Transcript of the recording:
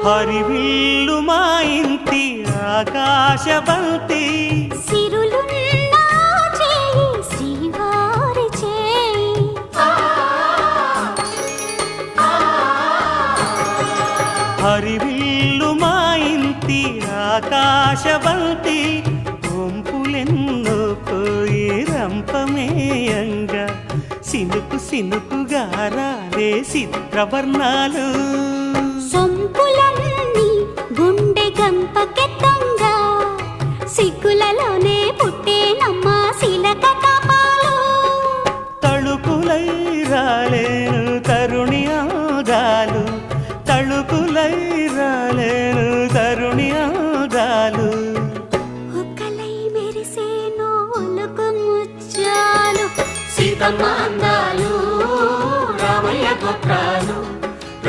హరివిల్లు మా ఇంటి ఆకాశబంతి సిరులున్న చేయి శ్రీవారి చేయి హరివిల్లు మా ఇంటి ఆకాశబంతి వంపులెన్నో పోయి రంపమేయంగా సినుకు సినుకుగా రాలే చిత్రవర్ణాలు సొంపులన్నీ గుండె గంపకెత్తంగా సిగ్గులలోనే పుట్టేనమ్మా శిలక కపాలు తళుకులై రాలేను తరుణి ఆదాలు తళుకులై రాలేను తరుణి ఆదాలు ఒక్కలై మెరిసేనో ఒలుకు ముచ్చాలు సీతమ్మ అందాలు